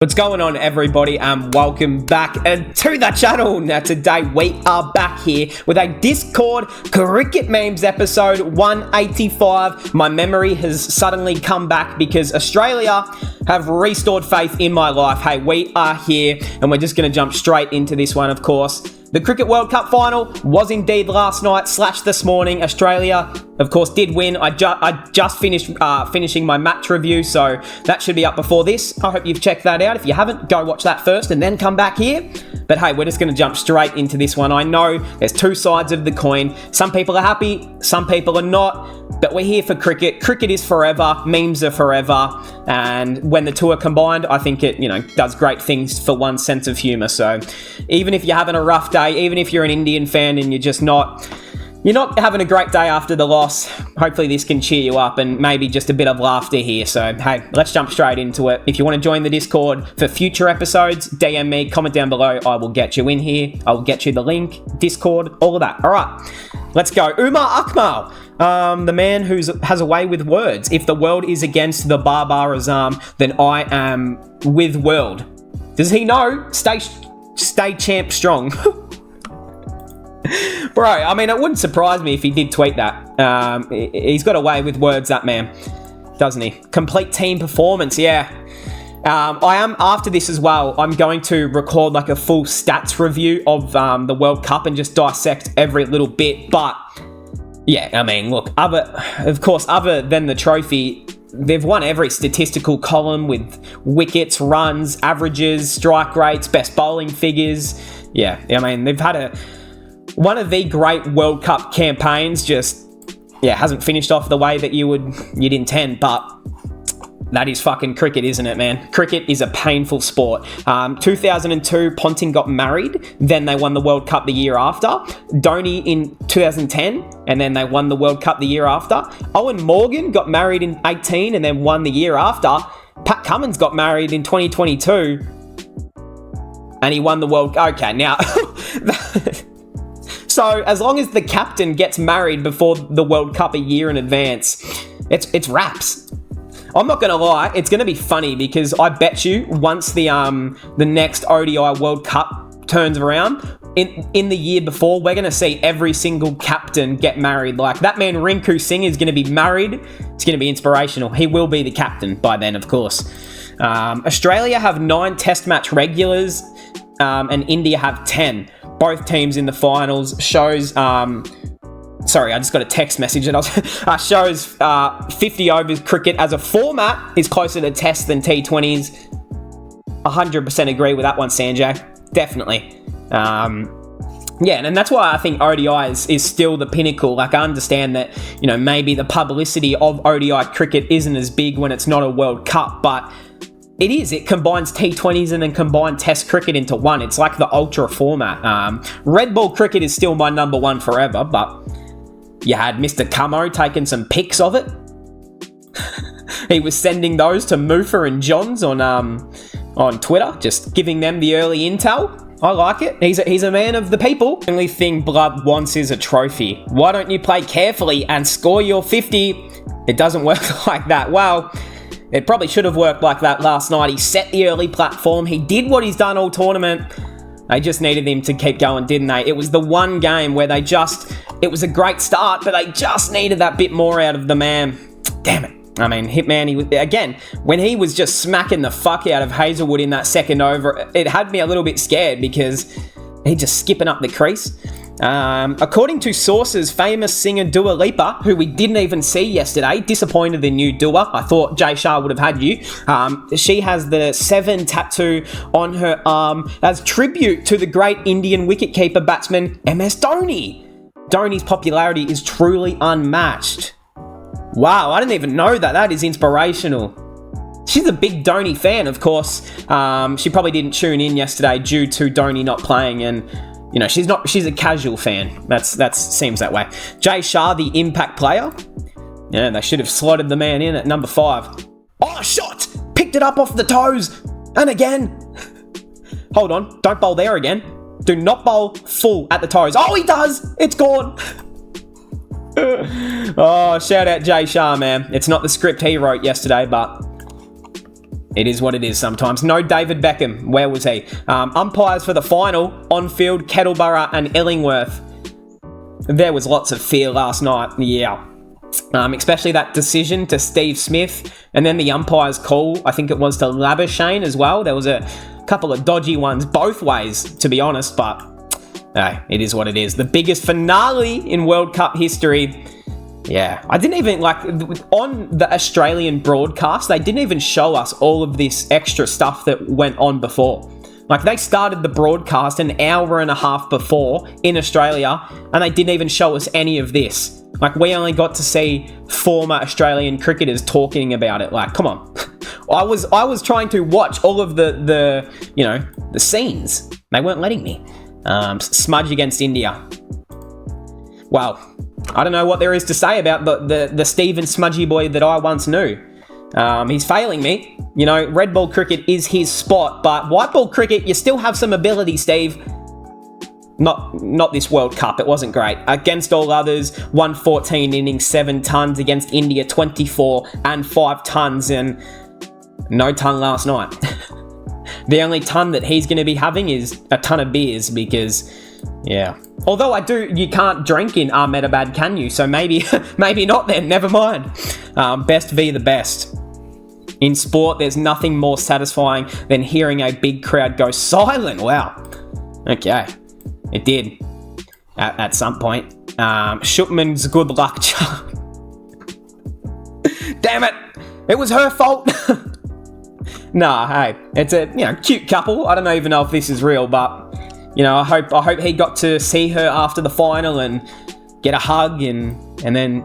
What's going on, everybody, and welcome back to the channel. Now today we are back here with a Discord cricket memes episode 185. My memory has suddenly come back because Australia have restored faith in my life. Hey, we are here and we're just going to jump straight into this one, of course. The Cricket World Cup final was indeed last night / this morning. Australia, of course, did win. I just finished finishing my match review, so that should be up before this. I hope you've checked that out. If you haven't, go watch that first and then come back here. But hey, we're just going to jump straight into this one. I know there's two sides of the coin. Some people are happy, some people are not. But we're here for cricket. Cricket is forever. Memes are forever. And when the two are combined, I think it, does great things for one's sense of humour. So even if you're having a rough day, even if you're an Indian fan and you're not having a great day after the loss, hopefully this can cheer you up and maybe just a bit of laughter here. So, hey, let's jump straight into it. If you want to join the Discord for future episodes, DM me, comment down below. I will get you in here. I will get you the link, Discord, all of that. All right, let's go. Umar Akmal, the man who has a way with words. If the world is against the Babar Azam, then I am with world. Does he know? Stay champ strong. Bro, I mean, it wouldn't surprise me if he did tweet that. He's got a way with words, that man, doesn't he? Complete team performance, yeah. I am, after this as well, I'm going to record like a full stats review of the World Cup and just dissect every little bit. But, yeah, I mean, look, other than the trophy, they've won every statistical column with wickets, runs, averages, strike rates, best bowling figures. Yeah, I mean, they've had one of the great World Cup campaigns. Just, hasn't finished off the way that you'd intend, but that is fucking cricket, isn't it, man? Cricket is a painful sport. 2002, Ponting got married, then they won the World Cup the year after. Dhoni in 2010, and then they won the World Cup the year after. Owen Morgan got married in 18 and then won the year after. Pat Cummins got married in 2022, and he won the World Cup. Okay, now... So, as long as the captain gets married before the World Cup a year in advance, it's wraps. I'm not going to lie, it's going to be funny because I bet you once the next ODI World Cup turns around, in the year before, we're going to see every single captain get married. Like, that man Rinku Singh is going to be married. It's going to be inspirational. He will be the captain by then, of course. Australia have 9 test match regulars, and India have 10. Both teams in the finals. Shows, sorry, I just got a text message that shows 50 overs cricket as a format is closer to tests than T20s. 100% agree with that one, Sanjay. Definitely. And that's why I think ODI is still the pinnacle. Like, I understand that, maybe the publicity of ODI cricket isn't as big when it's not a World Cup, but it is. It combines T20s and then combined Test cricket into one. It's like the ultra format. Red ball cricket is still my number one forever, but you had Mr. Camo taking some pics of it. He was sending those to Mufa and Johns on Twitter, just giving them the early intel. I like it. He's a man of the people. The only thing Blood wants is a trophy. Why don't you play carefully and score your 50? It doesn't work like that. Well, it probably should have worked like that last night. He set the early platform. He did what he's done all tournament. They just needed him to keep going, didn't they? It was the one game where it was a great start, but they just needed that bit more out of the man. Damn it. I mean, Hitman, when he was just smacking the fuck out of Hazelwood in that second over, it had me a little bit scared because he's just skipping up the crease. According to sources, famous singer Dua Lipa, who we didn't even see yesterday, disappointed in you, Dua. I thought Jay Shah would have had you. She has the 7 tattoo on her arm as tribute to the great Indian wicketkeeper batsman MS Dhoni. Dhoni's popularity is truly unmatched. Wow, I didn't even know that. That is inspirational. She's a big Dhoni fan, of course. She probably didn't tune in yesterday due to Dhoni not playing, and she's a casual fan. That seems that way. Jay Shah, the impact player. Yeah, they should have slotted the man in at number 5. Oh, shot! Picked it up off the toes! And again! Hold on, don't bowl there again. Do not bowl full at the toes. Oh, he does! It's gone! Oh, shout out Jay Shah, man. It's not the script he wrote yesterday, but It is what it is sometimes. No David Beckham. Where was he? Umpires for the final, on-field, Kettleborough and Illingworth. There was lots of fear last night. Yeah. Especially that decision to Steve Smith. And then the umpire's call, I think it was to Labuschagne as well. There was a couple of dodgy ones both ways, to be honest. But it is what it is. The biggest finale in World Cup history. Yeah, I didn't even, on the Australian broadcast, they didn't even show us all of this extra stuff that went on before. They started the broadcast an hour and a half before in Australia, and they didn't even show us any of this. We only got to see former Australian cricketers talking about it. Come on. I was trying to watch all of the scenes. They weren't letting me. Smudge against India. Well, I don't know what there is to say about the Stephen Smudgy boy that I once knew. He's failing me. Red ball cricket is his spot, but white ball cricket, you still have some ability, Steve. Not this World Cup. It wasn't great. Against all others, 114 innings, 7 tons. Against India, 24 and 5 tons, and no ton last night. The only ton that he's going to be having is a ton of beers because, yeah. Although you can't drink in Ahmedabad, can you? So maybe not then, never mind. Best v the best. In sport, there's nothing more satisfying than hearing a big crowd go silent. Wow. Okay. It did. At some point. Shupman's good luck charm. Damn it. It was her fault. Nah, hey. It's a cute couple. I don't even know if this is real, but I hope he got to see her after the final and get a hug, and then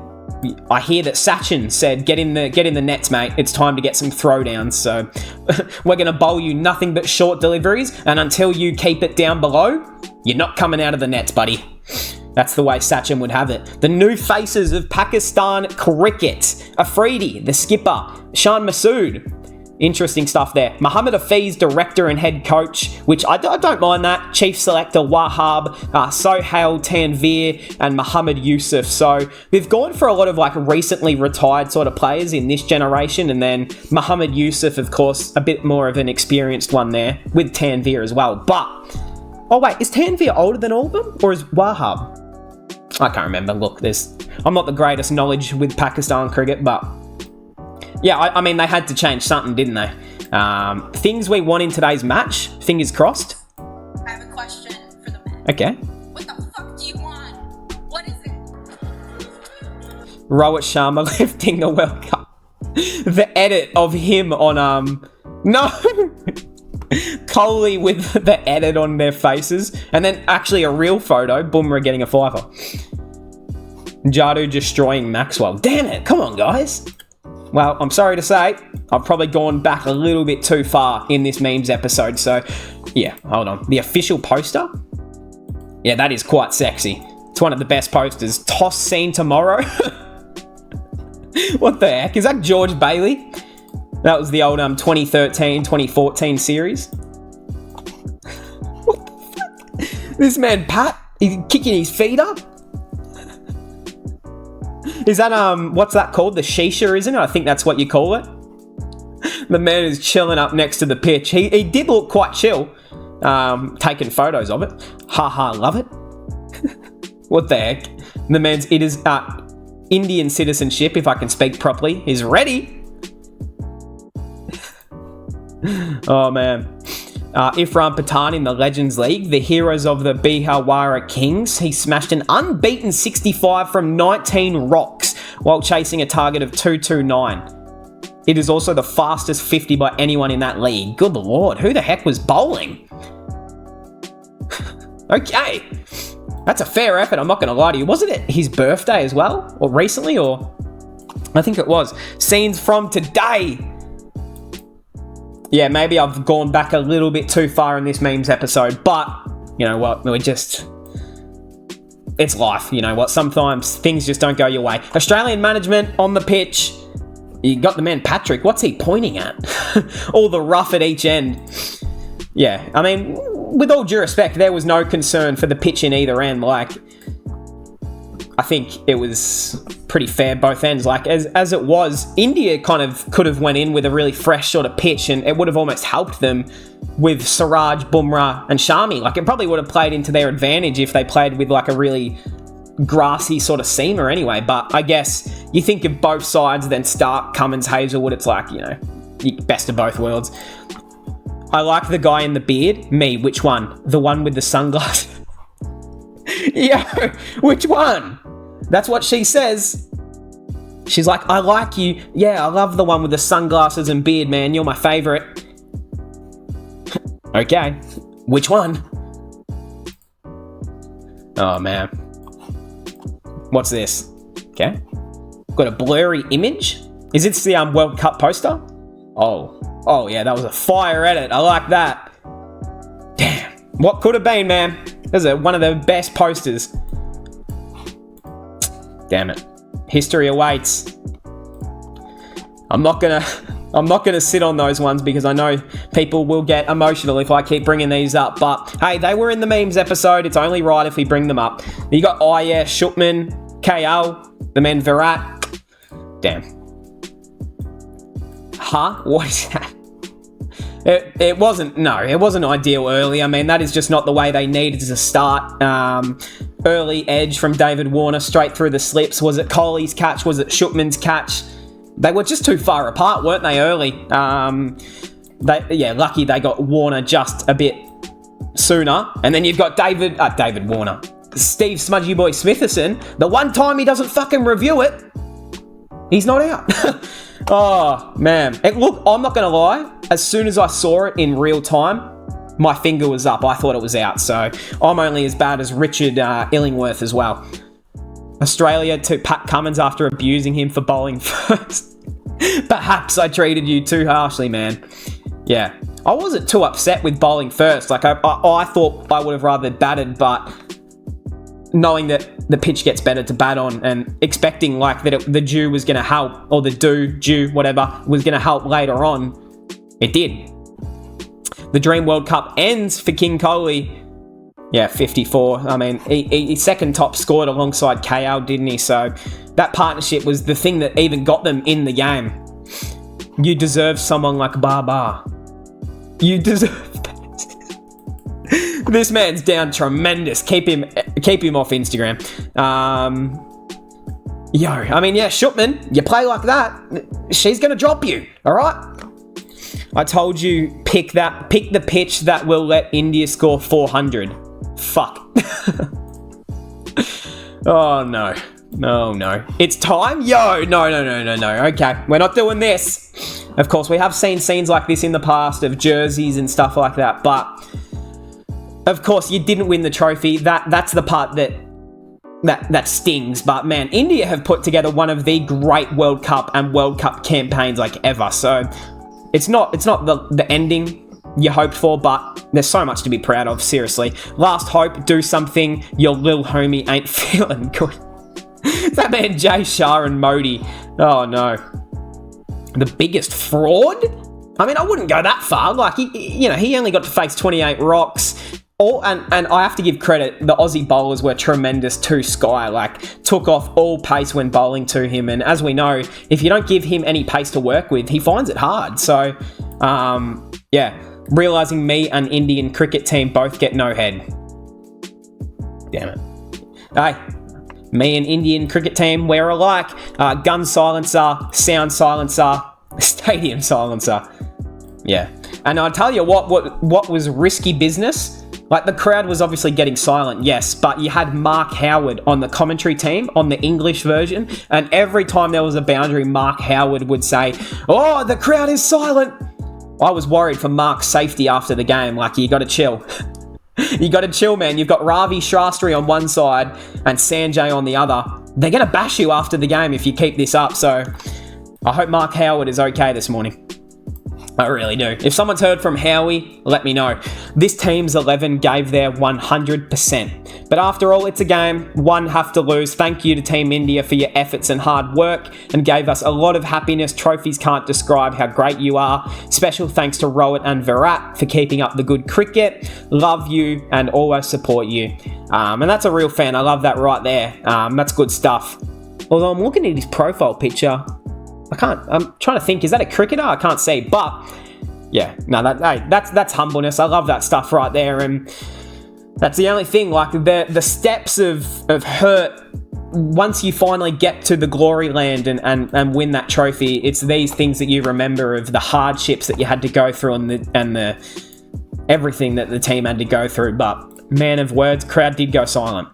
I hear that Sachin said, get in the nets, mate. It's time to get some throwdowns. So we're going to bowl you nothing but short deliveries, and until you keep it down below, you're not coming out of the nets, buddy. That's the way Sachin would have it. The new faces of Pakistan cricket. Afridi, the skipper. Shan Masood. Interesting stuff there. Mohammad Hafiz, director and head coach, which I don't mind that. Chief selector Wahab, Sohail Tanvir, and Muhammad Yusuf. So we've gone for a lot of recently retired sort of players in this generation, and then Muhammad Yusuf, of course, a bit more of an experienced one there with Tanvir as well. But oh wait, is Tanvir older than all of them, or is Wahab? I can't remember. Look, I'm not the greatest knowledge with Pakistan cricket, but yeah, I mean, they had to change something, didn't they? Things we want in today's match, fingers crossed. I have a question for the men. Okay. What the fuck do you want? What is it? Rohit Sharma lifting the World Cup. The edit of him on, no! Kohli with the edit on their faces. And then actually a real photo, Bumrah getting a fiver. Jadu destroying Maxwell. Damn it, come on, guys. Well, I'm sorry to say, I've probably gone back a little bit too far in this memes episode. So, yeah, hold on. The official poster? Yeah, that is quite sexy. It's one of the best posters. Toss scene tomorrow? What the heck? Is that George Bailey? That was the old 2013, 2014 series. What the fuck? This man, Pat, he's kicking his feet up? Is that, what's that called? The shisha, isn't it? I think that's what you call it. The man is chilling up next to the pitch. He did look quite chill, taking photos of it. Haha, love it. What the heck? The man's, it is, Indian citizenship, if I can speak properly, is ready. Oh, man. Ifran Pathan in the Legends League, the heroes of the Biharwara Kings. He smashed an unbeaten 65 from 19 rocks while chasing a target of 229. It is also the fastest 50 by anyone in that league. Good lord, who the heck was bowling? Okay, that's a fair effort, I'm not going to lie to you. Wasn't it his birthday as well? Or recently, or? I think it was. Scenes from today. Yeah, maybe I've gone back a little bit too far in this memes episode, but you know what? It's life, you know what? Sometimes things just don't go your way. Australian management on the pitch. You got the man Patrick. What's he pointing at? All the rough at each end. Yeah, I mean, with all due respect, there was no concern for the pitch in either end. I think it was pretty fair both ends. Like, as it was, India kind of could have went in with a really fresh sort of pitch, and it would have almost helped them with Siraj, Bumrah and Shami. Like, it probably would have played into their advantage if they played with like a really grassy sort of seamer anyway. But I guess you think of both sides, then Stark, Cummins, Hazelwood, it's like, you know, best of both worlds. I like the guy in the beard. Me, which one? The one with the sunglasses? Yo, which one? That's what she says. She's like, I like you. Yeah, I love the one with the sunglasses and beard, man. You're my favourite. Okay, which one? Oh, man. What's this? Okay. Got a blurry image. Is this the World Cup poster? Oh yeah, that was a fire edit. I like that. Damn. What could have been, man? This is one of the best posters. Damn it. History awaits. I'm not gonna sit on those ones because I know people will get emotional if I keep bringing these up. But hey, they were in the memes episode. It's only right if we bring them up. You got Shutman, KL, the men Virat. Damn. Huh? What is that? It wasn't ideal early. I mean, that is just not the way they needed to start. Early edge from David Warner straight through the slips. Was it Kohli's catch? Was it Shutman's catch? They were just too far apart, weren't they, early? Lucky they got Warner just a bit sooner. And then you've got David Warner. Steve Smudgy Boy Smitherson. The one time he doesn't fucking review it, he's not out. Oh, man. Look, I'm not going to lie. As soon as I saw it in real time, my finger was up. I thought it was out. So I'm only as bad as Richard Illingworth as well. Australia to Pat Cummins after abusing him for bowling first. Perhaps I treated you too harshly, man. Yeah. I wasn't too upset with bowling first. Like, I thought I would have rather batted, but knowing that the pitch gets better to bat on and expecting like that the dew was going to help, or the dew, whatever, was going to help later on, it did. The Dream World Cup ends for King Kohli. Yeah, 54. I mean, he second top scored alongside KL, didn't he? So that partnership was the thing that even got them in the game. You deserve someone like Baba. You deserve that. This man's down tremendous. Keep him off Instagram. Shutman, you play like that, she's gonna drop you. All right. I told you, pick the pitch that will let India score 400. Fuck. Oh no. No. It's time? Yo, no. Okay, we're not doing this. Of course, we have seen scenes like this in the past of jerseys and stuff like that, but of course, you didn't win the trophy. That's the part that stings. But man, India have put together one of the great World Cup and World Cup campaigns like ever. So it's not the ending you hoped for, but there's so much to be proud of. Seriously, last hope, do something. Your lil homie ain't feeling good. That man Jay Shah and Modi. Oh no, the biggest fraud. I mean, I wouldn't go that far. Like he only got to face 28 rocks. And I have to give credit, the Aussie bowlers were tremendous to Sky, like took off all pace when bowling to him. And as we know, if you don't give him any pace to work with, he finds it hard. So, realising me and Indian cricket team both get no head. Damn it. Hey, me and Indian cricket team, we're alike. Gun silencer, sound silencer, stadium silencer. Yeah. And I'll tell you what was risky business. Like, the crowd was obviously getting silent, yes, but you had Mark Howard on the commentary team, on the English version, and every time there was a boundary, Mark Howard would say, "Oh, the crowd is silent." I was worried for Mark's safety after the game. Like, you got to chill. You got to chill, man. You've got Ravi Shastri on one side and Sanjay on the other. They're going to bash you after the game if you keep this up, so I hope Mark Howard is okay this morning. I really do. If someone's heard from Howie, let me know. This team's 11 gave their 100%. But after all, it's a game. One have to lose. Thank you to Team India for your efforts and hard work and gave us a lot of happiness. Trophies can't describe how great you are. Special thanks to Rohit and Virat for keeping up the good cricket. Love you and always support you. And that's a real fan. I love that right there. That's good stuff. Although I'm looking at his profile picture, I'm trying to think, is that a cricketer? I can't see, but yeah, no, that's humbleness. I love that stuff right there, and that's the only thing, like the steps of hurt, once you finally get to the glory land and win that trophy, it's these things that you remember of the hardships that you had to go through and the everything that the team had to go through. But man of words, crowd did go silent.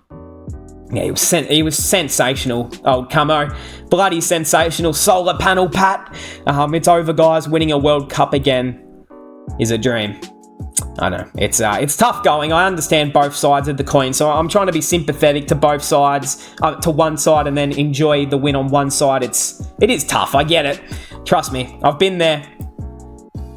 Yeah, he was sensational. Oh, Camo. Bloody sensational. Solar panel Pat. It's over, guys. Winning a World Cup again is a dream. I know. It's tough going. I understand both sides of the coin, so I'm trying to be sympathetic to both sides, to one side, and then enjoy the win on one side. It is tough. I get it. Trust me. I've been there.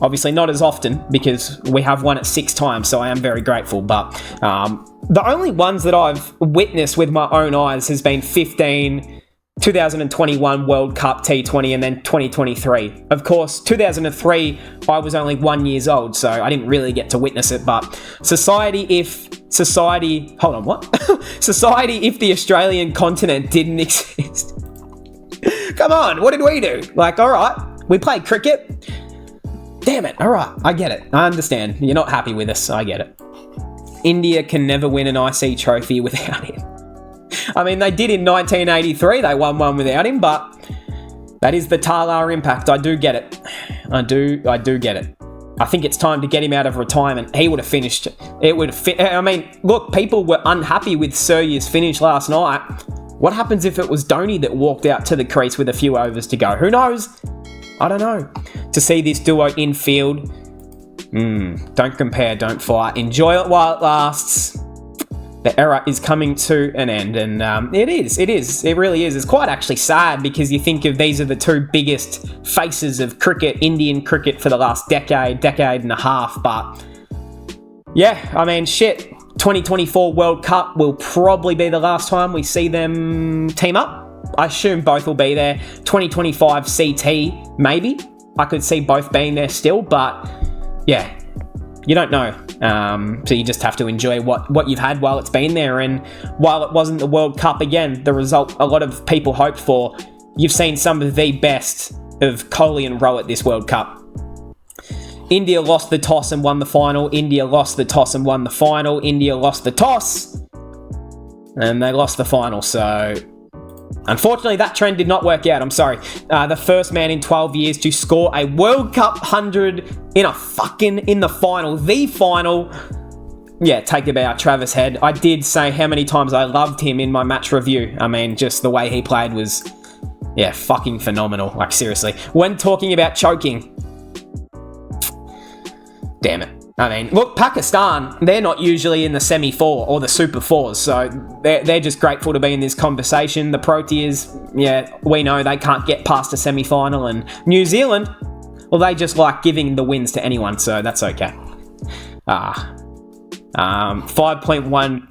Obviously not as often because we have won it 6 times, so I am very grateful. But the only ones that I've witnessed with my own eyes has been 15, 2021 World Cup T20, and then 2023. Of course, 2003, I was only 1 year old, so I didn't really get to witness it. But society, if the Australian continent didn't exist. Come on, what did we do? Like, all right, we played cricket. Damn it, all right, I get it. I understand. You're not happy with us, I get it. India can never win an IC trophy without him. I mean, they did in 1983. They won one without him, but that is the Talar impact. I do get it. I do get it. I think it's time to get him out of retirement. He would have finished. I mean, look, people were unhappy with Surya's finish last night. What happens if it was Dhoni that walked out to the crease with a few overs to go? Who knows? I don't know. To see this duo infield, don't compare, don't fight. Enjoy it while it lasts. The era is coming to an end, and it really is. It's quite actually sad because you think of these are the two biggest faces of cricket, Indian cricket, for the last decade and a half. But yeah, I mean, shit. 2024 World Cup will probably be the last time we see them team up. I assume both will be there. 2025 CT, maybe. I could see both being there still, but yeah, you don't know. So you just have to enjoy what you've had while it's been there. And while it wasn't the World Cup again, the result a lot of people hoped for, you've seen some of the best of Kohli and Rohit this World Cup. India lost the toss and won the final. India lost the toss and won the final. India lost the toss and they lost the final. So unfortunately, that trend did not work out. I'm sorry. The first man in 12 years to score a World Cup 100 in the final. The final. Yeah, take a bow, Travis Head. I did say how many times I loved him in my match review. I mean, just the way he played was, yeah, fucking phenomenal. Like, seriously. When talking about choking, damn it. I mean, look, Pakistan, they're not usually in the semi-4 or the Super 4s, so they're just grateful to be in this conversation. The Proteas, yeah, we know they can't get past a semi-final, and New Zealand, well, they just like giving the wins to anyone, so that's okay. 5.1...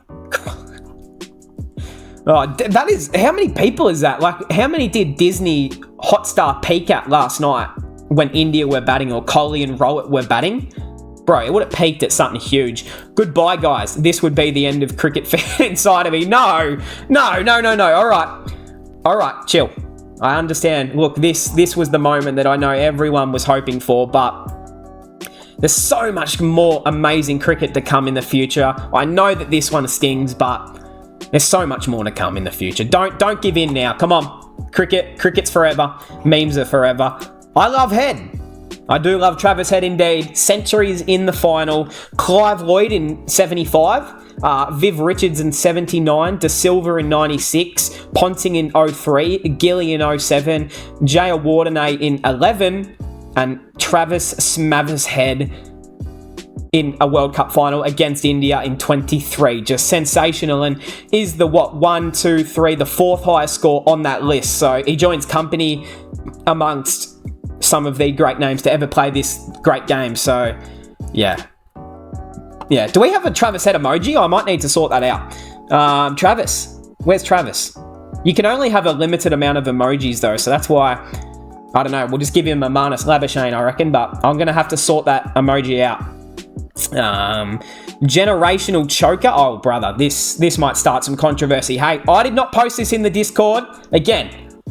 Oh, that is... How many people is that? Like, how many did Disney Hotstar peak at last night when India were batting or Kohli and Rohit were batting? Bro, it would have peaked at something huge. Goodbye, guys. This would be the end of cricket fan inside of me. No. All right, chill. I understand. Look, this was the moment that I know everyone was hoping for, but there's so much more amazing cricket to come in the future. I know that this one stings, but there's so much more to come in the future. Don't give in now. Come on. Cricket's forever. Memes are forever. I love Head. I do love Travis Head indeed. Centuries in the final. Clive Lloyd in 75. Viv Richards in 79. De Silva in 96. Ponting in 03. Gilly in 07. Jaya Wardenay in 11. And Travis Smathers Head in a World Cup final against India in 23. Just sensational, and is the 4th highest score on that list. So he joins company amongst some of the great names to ever play this great game. So, yeah. Yeah, do we have a Travis head emoji? I might need to sort that out. Travis. Where's Travis? You can only have a limited amount of emojis, though, so that's why, I don't know, we'll just give him a Manus Labuschagne, I reckon, but I'm going to have to sort that emoji out. Generational choker. Oh, brother, this might start some controversy. Hey, I did not post this in the Discord. Again,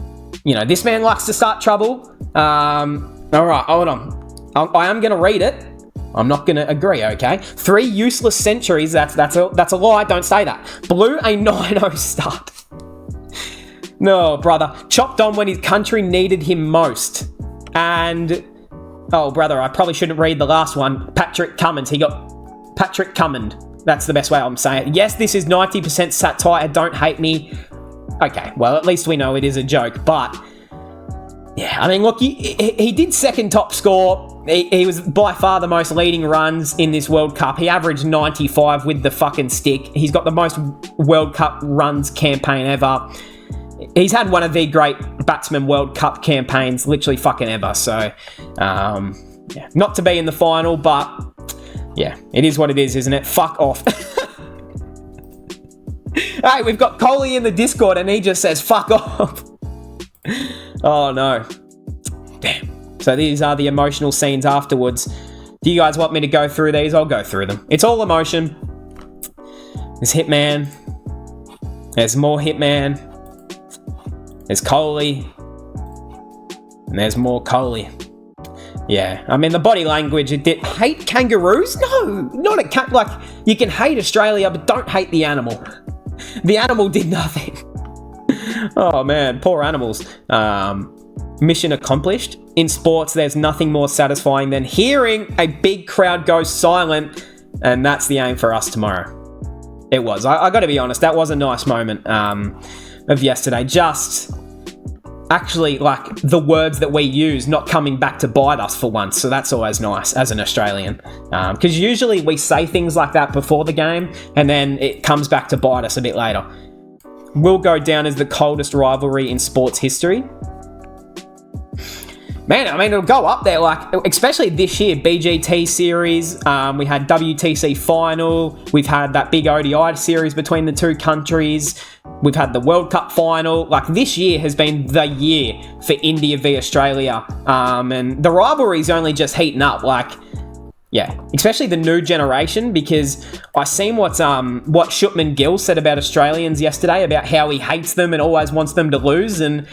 you know, this man likes to start trouble. All right, hold on. I am going to read it. I'm not going to agree, okay? 3 useless centuries, that's a lie, don't say that. Blew a 9-0 start. No, brother. Chopped on when his country needed him most. And, oh, brother, I probably shouldn't read the last one. Patrick Cummins. He got Patrick Cummins. That's the best way I'm saying it. Yes, this is 90% satire. Don't hate me. Okay, well, at least we know it is a joke. But, yeah, I mean, look, he did second top score. He was by far the most leading runs in this World Cup. He averaged 95 with the fucking stick. He's got the most World Cup runs campaign ever. He's had one of the great batsman World Cup campaigns literally fucking ever. So, yeah, not to be in the final, but yeah, it is what it is, isn't it? Fuck off. Hey, we've got Coley in the Discord and he just says, fuck off. Oh, no. Damn. So these are the emotional scenes afterwards. Do you guys want me to go through these? I'll go through them. It's all emotion. There's Hitman. There's more Hitman. There's Coley. And there's more Coley. Yeah, I mean, the body language, it did. Hate kangaroos? No, not a cat. Like, you can hate Australia, but don't hate the animal. The animal did nothing. Oh, man, poor animals. Mission accomplished. In sports, there's nothing more satisfying than hearing a big crowd go silent, and that's the aim for us tomorrow. It was. I got to be honest, that was a nice moment of yesterday. Just actually, like, the words that we use not coming back to bite us for once, so that's always nice as an Australian. Because usually we say things like that before the game, and then it comes back to bite us a bit later. Will go down as the coldest rivalry in sports history. Man, I mean, it'll go up there, like, especially this year, BGT series, we had WTC final, we've had that big ODI series between the two countries, we've had the World Cup final. Like, this year has been the year for India v Australia, and the rivalry's only just heating up, like, yeah, especially the new generation, because I seen what Shutman Gill said about Australians yesterday, about how he hates them and always wants them to lose, and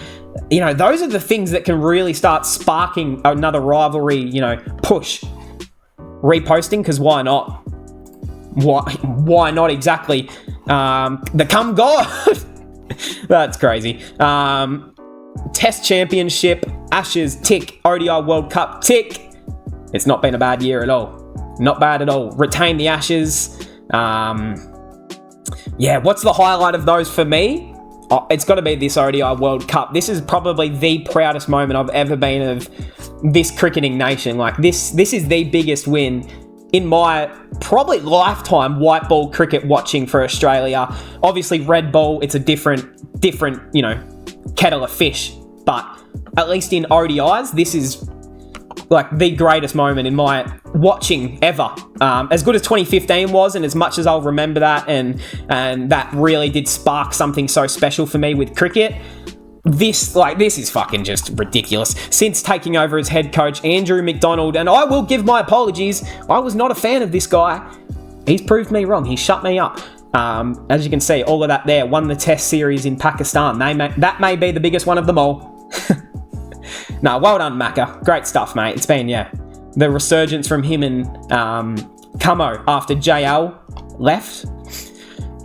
you know, those are the things that can really start sparking another rivalry, you know, push. Reposting, because why not? Why not exactly? The come God. That's crazy. Test Championship, Ashes, tick. ODI World Cup, tick. It's not been a bad year at all. Not bad at all. Retain the Ashes. Yeah, what's the highlight of those for me? Oh, it's got to be this ODI World Cup. This is probably the proudest moment I've ever been of this cricketing nation. Like, this is the biggest win in my probably lifetime white ball cricket watching for Australia. Obviously, red ball, it's a different, you know, kettle of fish. But at least in ODIs, this is like the greatest moment in my watching ever. As good as 2015 was, and as much as I'll remember that, and that really did spark something so special for me with cricket, this is fucking just ridiculous. Since taking over as head coach, Andrew McDonald, and I will give my apologies, I was not a fan of this guy. He's proved me wrong. He shut me up. As you can see, all of that there, won the test series in Pakistan. That may be the biggest one of them all. No, well done, Macca. Great stuff, mate. It's been, yeah, the resurgence from him and Camo after JL left.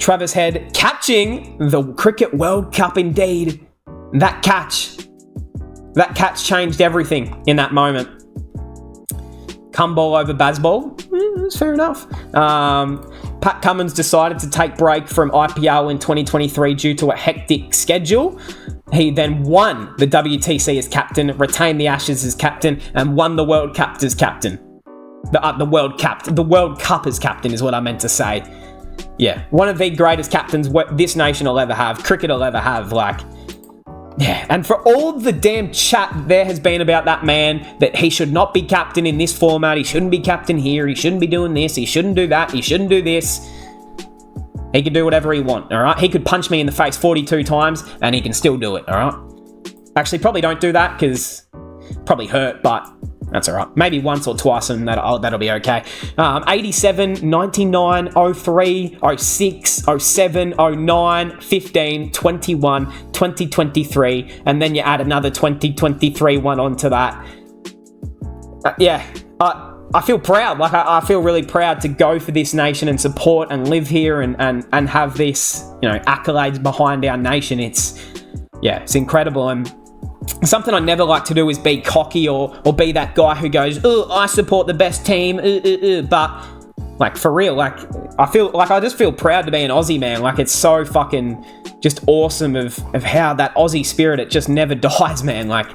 Travis Head catching the Cricket World Cup indeed. That catch changed everything in that moment. Come ball over Bazball. That's fair enough. Pat Cummins decided to take break from IPL in 2023 due to a hectic schedule. He then won the WTC as captain, retained the Ashes as captain, and won the World Cup as captain. The World Cup as captain is what I meant to say. Yeah, one of the greatest captains this nation will ever have, cricket will ever have. Like, Yeah, and for all the damn chat there has been about that man, that he should not be captain in this format, he shouldn't be captain here, he shouldn't be doing this, he shouldn't do that, he shouldn't do this. He can do whatever he wants, all right? He could punch me in the face 42 times and he can still do it, all right? Actually, probably don't do that because probably hurt, but that's all right. Maybe once or twice and that'll be okay. 87, 99, 03, 06, 07, 09, 15, 21, 2023, and then you add another 2023 one onto that. I feel proud. Like, I feel really proud to go for this nation and support and live here and have this, accolades behind our nation. It's incredible. And something I never like to do is be cocky or be that guy who goes, oh, I support the best team, but like, for real, like, I just feel proud to be an Aussie, man. Like, it's so fucking just awesome of how that Aussie spirit, it just never dies, man. Like,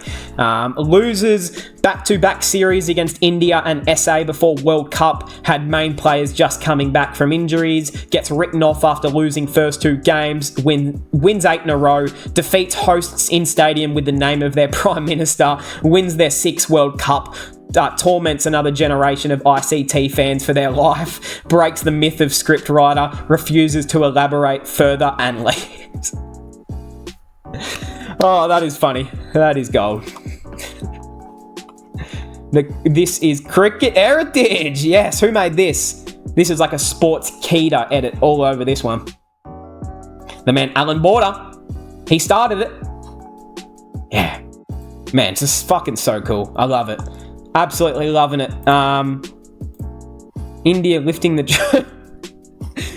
losers back-to-back series against India and SA before World Cup, had main players just coming back from injuries, gets written off after losing first 2 games, wins 8 in a row, defeats hosts in stadium with the name of their Prime Minister, wins their 6th World Cup, torments another generation of ICT fans for their life, breaks the myth of script writer, refuses to elaborate further, and leaves. Oh, that is funny. That is gold. This is cricket heritage. Yes, who made this? This is like a sports Keita edit all over this one. The man Alan Border, he started it. Yeah. Man, it's just fucking so cool. I love it. Absolutely loving it. India lifting the...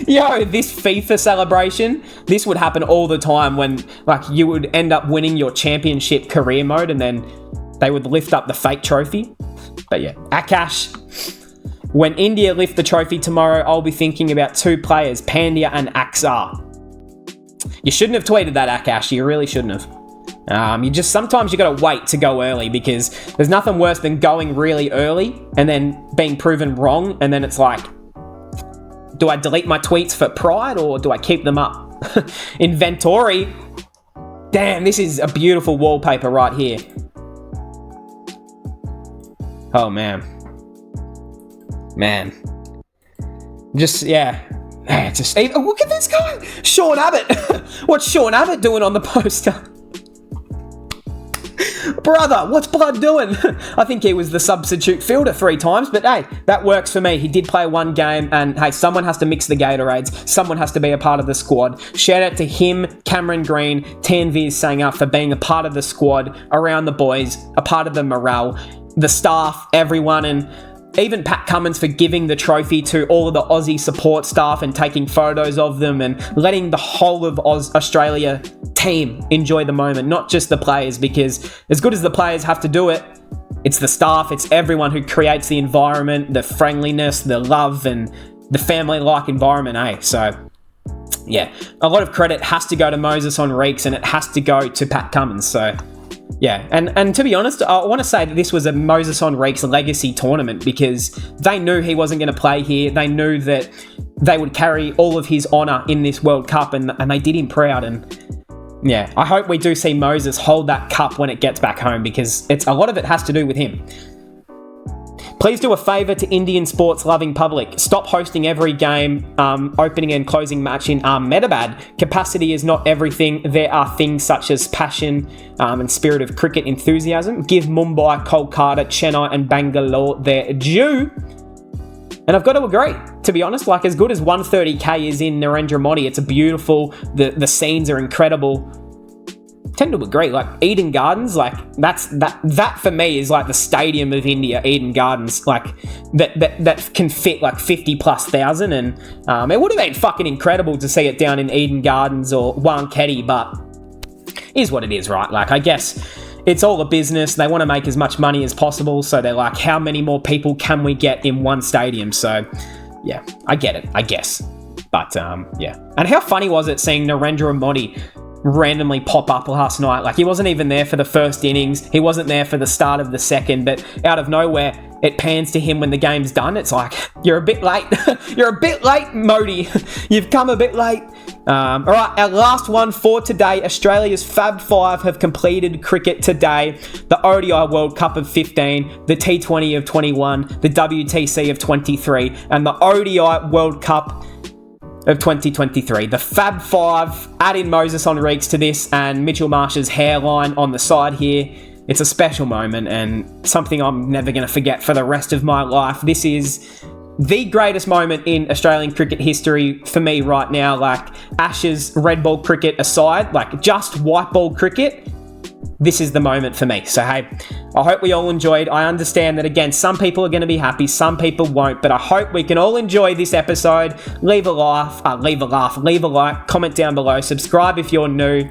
Yo, this FIFA celebration, this would happen all the time when, like, you would end up winning your championship career mode and then they would lift up the fake trophy. But yeah, Akash. When India lift the trophy tomorrow, I'll be thinking about 2 players, Pandya and Axar. You shouldn't have tweeted that, Akash. You really shouldn't have. Sometimes you gotta wait to go early, because there's nothing worse than going really early and then being proven wrong, and then it's like, do I delete my tweets for pride or do I keep them up? Inventory. Damn, this is a beautiful wallpaper right here. Oh, man. Just, yeah. Look at this guy. Sean Abbott. What's Sean Abbott doing on the poster? Brother, what's Blood doing? I think he was the substitute fielder 3 times, but hey, that works for me. He did play 1 game, and hey, someone has to mix the Gatorades. Someone has to be a part of the squad. Shout out to him, Cameron Green, TNV Sanger for being a part of the squad, around the boys, a part of the morale, the staff, everyone, and even Pat Cummins for giving the trophy to all of the Aussie support staff and taking photos of them and letting the whole of Australia team enjoy the moment, not just the players, because as good as the players have to do it, it's the staff, it's everyone who creates the environment, the friendliness, the love, and the family-like environment, eh? So, yeah, a lot of credit has to go to Moses Henriques and it has to go to Pat Cummins, so... Yeah, and to be honest, I want to say that this was a Moses Henriques legacy tournament, because they knew he wasn't going to play here. They knew that they would carry all of his honour in this World Cup, and they did him proud. And yeah, I hope we do see Moses hold that cup when it gets back home, because a lot of it has to do with him. Please do a favour to Indian sports-loving public. Stop hosting every game, opening and closing match in Ahmedabad. Capacity is not everything. There are things such as passion and spirit of cricket enthusiasm. Give Mumbai, Kolkata, Chennai and Bangalore their due. And I've got to agree, to be honest, like, as good as 130k is in Narendra Modi, it's a beautiful, the scenes are incredible. Tend to agree, like Eden Gardens, like that for me is like the stadium of India. Eden Gardens, like that can fit like 50,000+, and it would have been fucking incredible to see it down in Eden Gardens or Wankhede, but is what it is, right? Like, I guess it's all a business. They want to make as much money as possible, so they're like, how many more people can we get in one stadium? So yeah, I get it, I guess, but yeah. And how funny was it seeing Narendra Modi randomly pop up last night? Like, he wasn't even there for the first innings, he wasn't there for the start of the second, but out of nowhere it pans to him when the game's done. It's like, you're a bit late. You're a bit late, Modi. You've come a bit late. All right, our last one for today. Australia's Fab Five have completed cricket today. The ODI World Cup of 15, the T20 of 21, the WTC of 23, and the ODI World Cup of 2023. The Fab Five, add in Moses Henriques to this and Mitchell Marsh's hairline on the side here. It's a special moment and something I'm never going to forget for the rest of my life. This is the greatest moment in Australian cricket history for me right now. Like, Ashes, red ball cricket aside, like just white ball cricket, this is the moment for me. So hey, I hope we all enjoyed. I understand that, again, some people are going to be happy, some people won't, but I hope we can all enjoy this episode. Leave a like, comment down below, subscribe if you're new.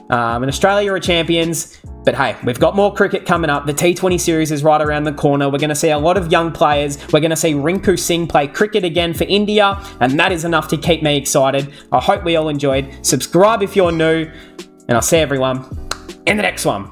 And Australia are champions. But hey, we've got more cricket coming up. The T20 series is right around the corner. We're going to see a lot of young players. We're going to see Rinku Singh play cricket again for India, and that is enough to keep me excited. I hope we all enjoyed. Subscribe if you're new, and I'll see everyone in the next one.